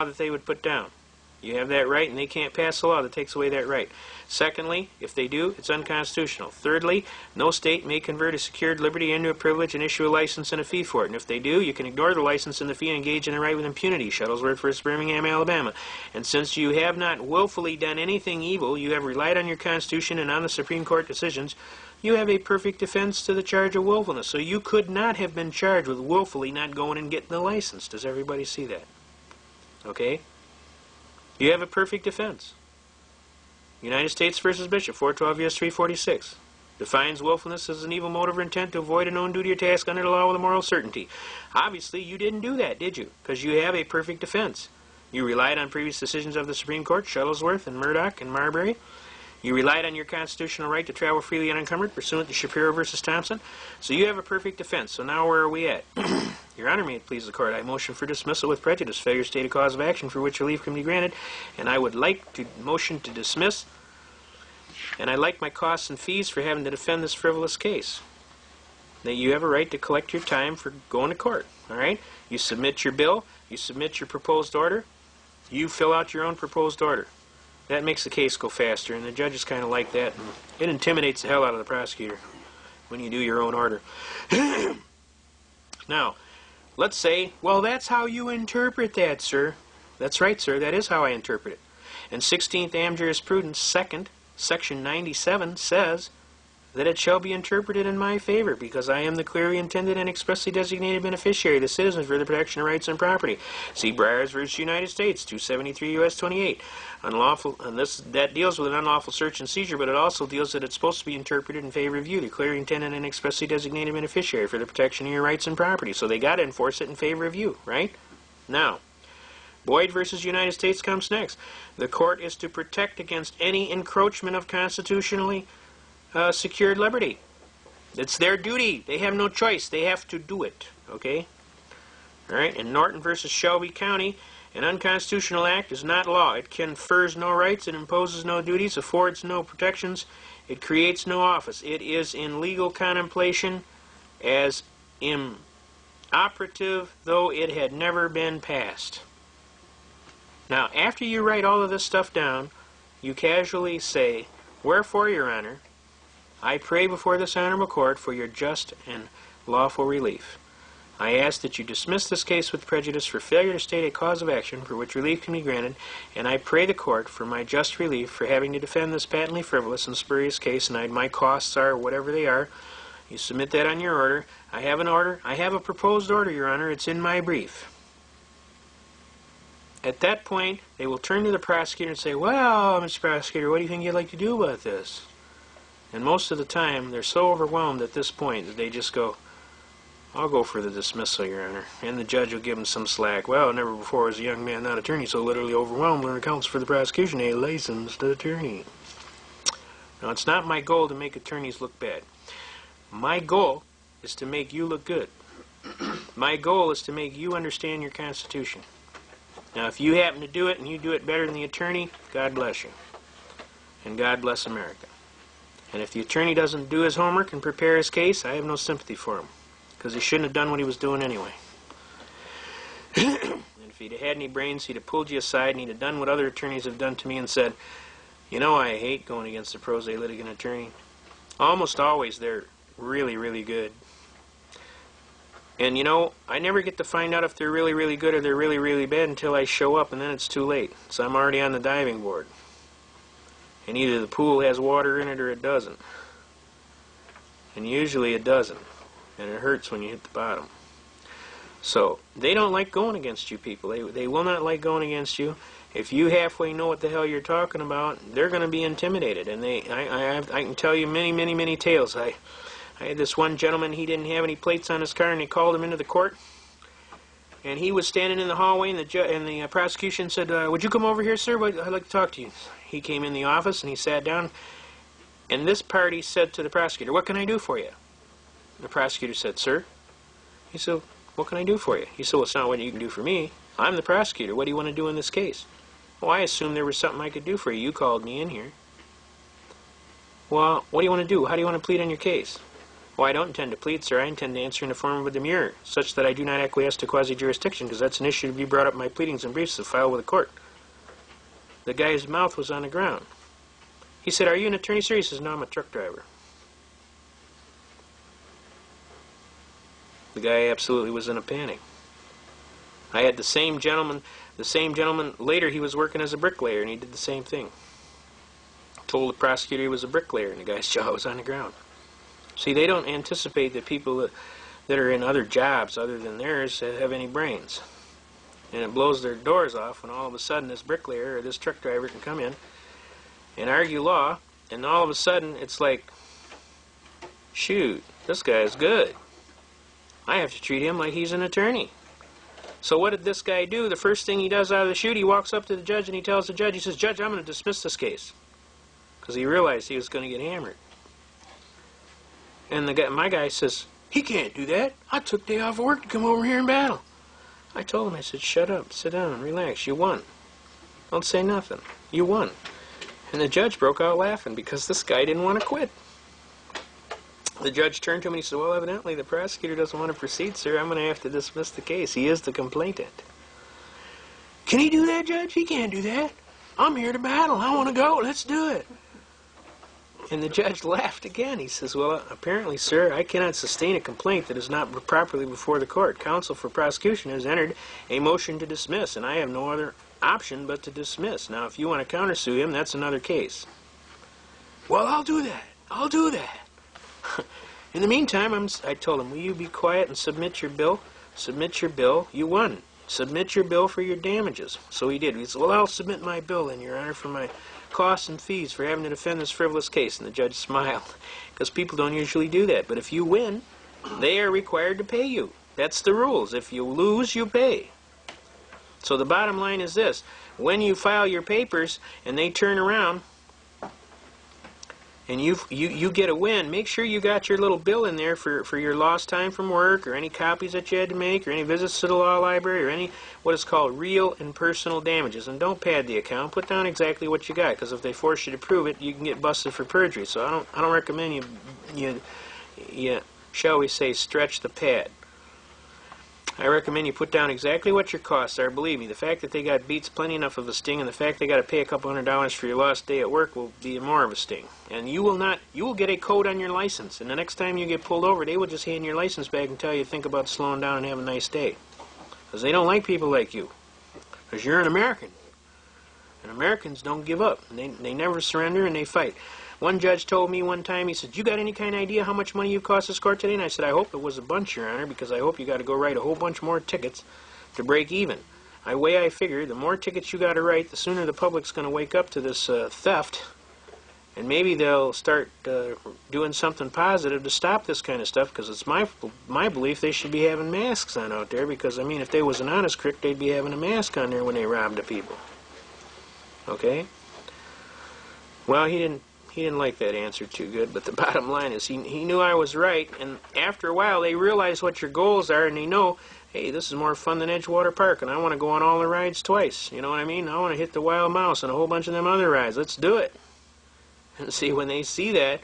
that they would put down. You have that right, and they can't pass a law that takes away that right. Secondly, if they do, it's unconstitutional. Thirdly, no state may convert a secured liberty into a privilege and issue a license and a fee for it. And if they do, you can ignore the license and the fee and engage in a right with impunity. Shuttlesworth v. Birmingham, Alabama. And since you have not willfully done anything evil, you have relied on your Constitution and on the Supreme Court decisions, you have a perfect defense to the charge of willfulness. So you could not have been charged with willfully not going and getting the license. Does everybody see that? Okay? You have a perfect defense. United States v. Bishop, 412 U.S. 346. Defines willfulness as an evil motive or intent to avoid a known duty or task under the law with a moral certainty. Obviously, you didn't do that, did you? Because you have a perfect defense. You relied on previous decisions of the Supreme Court, Shuttlesworth and Murdoch and Marbury. You relied on your constitutional right to travel freely and unencumbered, pursuant to Shapiro v. Thompson. So you have a perfect defense. So now where are we at? Your Honor, may it please the Court, I motion for dismissal with prejudice, failure to state a cause of action for which relief can be granted, and I would like to motion to dismiss, and I'd like my costs and fees for having to defend this frivolous case. Now, you have a right to collect your time for going to court, all right? You submit your bill, you submit your proposed order, you fill out your own proposed order. That makes the case go faster, and the judges kind of like that, and it intimidates the hell out of the prosecutor when you do your own order. Now, let's say, well, that's how you interpret that, sir. That's right, sir. That is how I interpret it. And 16th Am Jurisprudence, 2nd, Section 97 says that it shall be interpreted in my favor because I am the clearly intended and expressly designated beneficiary of the citizen for the protection of rights and property. See Briars v. United States, 273 U.S. 28. Unlawful, and that deals with an unlawful search and seizure, but it also deals that it's supposed to be interpreted in favor of you, the clearly intended and expressly designated beneficiary for the protection of your rights and property. So they got to enforce it in favor of you, right? Now, Boyd v. United States comes next. The court is to protect against any encroachment of constitutionally secured liberty. It's their duty. They have no choice. They have to do it. Okay? All right? In Norton v. Shelby County, an unconstitutional act is not law. It confers no rights. It imposes no duties. Affords no protections. It creates no office. It is in legal contemplation as inoperative though it had never been passed. Now, after you write all of this stuff down, you casually say, "Wherefore, Your Honor, I pray before this honorable court for your just and lawful relief. I ask that you dismiss this case with prejudice for failure to state a cause of action for which relief can be granted, and I pray the court for my just relief for having to defend this patently frivolous and spurious case, and my costs are whatever they are." You submit that on your order. I have an order. I have a proposed order, Your Honor. It's in my brief. At that point, they will turn to the prosecutor and say, "Well, Mr. Prosecutor, what do you think you'd like to do about this?" And most of the time, they're so overwhelmed at this point that they just go, "I'll go for the dismissal, Your Honor." And the judge will give them some slack. "Well, never before was a young man, not attorney, so literally overwhelmed when it counts for the prosecution, a licensed attorney." Now, it's not my goal to make attorneys look bad. My goal is to make you look good. My goal is to make you understand your Constitution. Now, if you happen to do it and you do it better than the attorney, God bless you. And God bless America. And if the attorney doesn't do his homework and prepare his case, I have no sympathy for him. Because he shouldn't have done what he was doing anyway. And if he'd had any brains, he'd have pulled you aside and he'd have done what other attorneys have done to me and said, "You know, I hate going against a pro se litigant attorney." Almost always they're really, really good. And you know, I never get to find out if they're really, really good or they're really, really bad until I show up, and then it's too late. So I'm already on the diving board. And either the pool has water in it or it doesn't. And usually it doesn't. And it hurts when you hit the bottom. So they don't like going against you people. They will not like going against you. If you halfway know what the hell you're talking about, they're going to be intimidated. And I can tell you many, many, many tales. I had this one gentleman, he didn't have any plates on his car, and they called him into the court. And he was standing in the hallway, and the prosecution said, "Would you come over here, sir? I'd like to talk to you." He came in the office, and he sat down. And this party said to the prosecutor, "What can I do for you?" The prosecutor said, "Sir?" He said, "What can I do for you?" He said, "Well, it's not what you can do for me. I'm the prosecutor. What do you want to do in this case?" "Well, I assumed there was something I could do for you. You called me in here." "Well, what do you want to do? How do you want to plead on your case?" Well, I don't intend to plead, sir. I intend to answer in the form of a demurrer, such that I do not acquiesce to quasi-jurisdiction, because that's an issue to be brought up in my pleadings and briefs to file with the court. The guy's mouth was on the ground. He said, "Are you an attorney, sir?" He says, "No, I'm a truck driver." The guy absolutely was in a panic. I had the same gentleman, later he was working as a bricklayer, and he did the same thing. Told the prosecutor he was a bricklayer, and the guy's jaw was on the ground. See, they don't anticipate that people that are in other jobs other than theirs have any brains. And it blows their doors off when all of a sudden this bricklayer or this truck driver can come in and argue law, and all of a sudden it's like, shoot, this guy's good. I have to treat him like he's an attorney. So what did this guy do? The first thing he does out of the chute, he walks up to the judge and he tells the judge, he says, "Judge, I'm going to dismiss this case." Because he realized he was going to get hammered. And my guy says, "He can't do that. I took day off work to come over here and battle." I told him, I said, "Shut up, sit down, relax, you won. Don't say nothing. You won." And the judge broke out laughing because this guy didn't want to quit. The judge turned to him and he said, "Well, evidently the prosecutor doesn't want to proceed, sir. I'm going to have to dismiss the case. He is the complainant." "Can he do that, Judge? He can't do that. I'm here to battle. I want to go. Let's do it." And the judge laughed again. He says, "Well, apparently, sir, I cannot sustain a complaint that is not properly before the court. Counsel for prosecution has entered a motion to dismiss, and I have no other option but to dismiss. Now, if you want to countersue him, that's another case." "Well, I'll do that. I'll do that." In the meantime, I told him, "Will you be quiet and submit your bill? Submit your bill. You won. Submit your bill for your damages." So he did. He said, "Well, I'll submit my bill then, Your Honor, for my costs and fees for having to defend this frivolous case." And the judge smiled, because people don't usually do that. But if you win, they are required to pay you. That's the rules. If you lose, you pay. So the bottom line is this. When you file your papers and they turn around and you get a win, make sure you got your little bill in there for your lost time from work, or any copies that you had to make, or any visits to the law library, or any what is called real and personal damages. And don't pad the account. Put down exactly what you got, because if they force you to prove it, you can get busted for perjury. So I don't recommend you shall we say, stretch the pad. I recommend you put down exactly what your costs are. Believe me, the fact that they got beats plenty enough of a sting, and the fact they got to pay a couple $100 for your lost day at work will be more of a sting. And you will get a code on your license, and the next time you get pulled over, they will just hand your license back and tell you to think about slowing down and have a nice day. Because they don't like people like you. Because you're an American. And Americans don't give up. And they never surrender, and they fight. One judge told me one time, he said, "You got any kind of idea how much money you cost this court today?" And I said, "I hope it was a bunch, Your Honor, because I hope you got to go write a whole bunch more tickets to break even." The way I figure, the more tickets you got to write, the sooner the public's going to wake up to this theft, and maybe they'll start doing something positive to stop this kind of stuff, because it's my belief they should be having masks on out there, because, I mean, if they was an honest crook, they'd be having a mask on there when they robbed the people. Okay? Well, he didn't like that answer too good, but the bottom line is he knew I was right, and after a while they realize what your goals are, and they know, hey, this is more fun than Edgewater Park, and I want to go on all the rides twice. You know what I mean? I want to hit the Wild Mouse and a whole bunch of them other rides. Let's do it. And see, when they see that,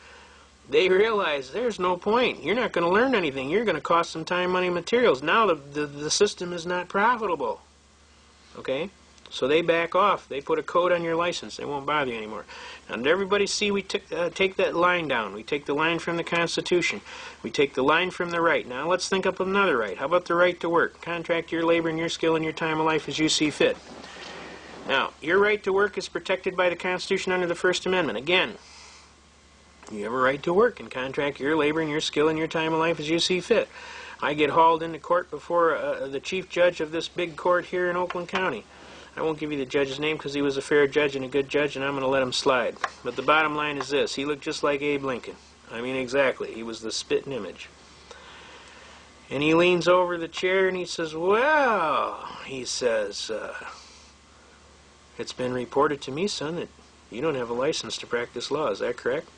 they realize there's no point. You're not going to learn anything. You're going to cost them time, money, materials. Now the system is not profitable. Okay? So they back off. They put a code on your license. They won't bother you anymore. Now, did everybody see we take that line down? We take the line from the Constitution. We take the line from the right. Now let's think up another right. How about the right to work? Contract your labor and your skill and your time of life as you see fit. Now, your right to work is protected by the Constitution under the First Amendment. Again, you have a right to work and contract your labor and your skill and your time of life as you see fit. I get hauled into court before the chief judge of this big court here in Oakland County. I won't give you the judge's name because he was a fair judge and a good judge, and I'm going to let him slide. But the bottom line is this. He looked just like Abe Lincoln. I mean, exactly. He was the spitting image. And he leans over the chair and he says, "Well," he says, "it's been reported to me, son, that you don't have a license to practice law. Is that correct?"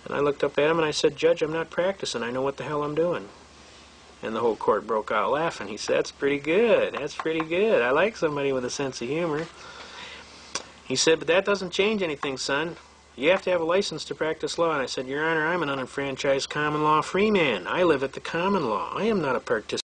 And I looked up at him and I said, "Judge, I'm not practicing. I know what the hell I'm doing." And the whole court broke out laughing. He said, "That's pretty good. That's pretty good. I like somebody with a sense of humor." He said, "But that doesn't change anything, son. you have to have a license to practice law. And I said, Your Honor, I'm an unenfranchised common law free man. I live at the common law. I am not a participant